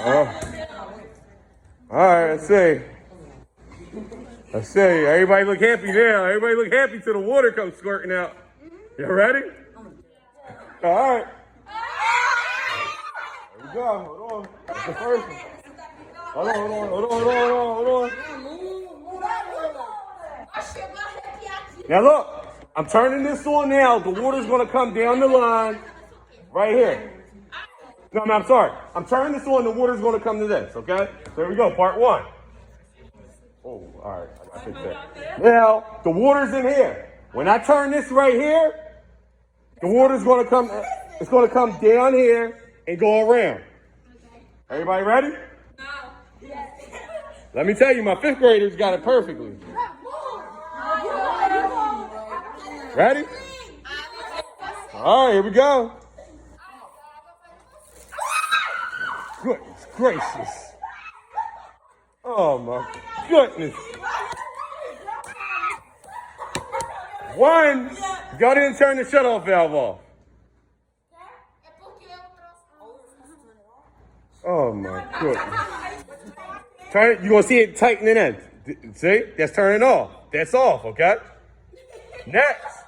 All right, let's see. Let's see. Everybody look happy now. Everybody look happy till the water comes squirting out. You ready? All right. Here we go. Hold on. That's the first one. Hold on. Now look, I'm turning this on now. The water's gonna come down the line right here. No, I'm sorry. I'm turning this on. The water's gonna come to this. Okay. So here we go. Part one. Oh, all right. I got fix that. Now the water's in here. When I turn this right here, the water's gonna come. It's gonna come down here and go around. Everybody ready? Let me tell you, my fifth graders got it perfectly. Ready? All right, here we go. Goodness gracious. Oh my goodness. One, y'all didn't turn the shutoff valve off. Oh my goodness. Turn it, you're gonna see it tightening in. See? That's turning off. That's off, okay? Next.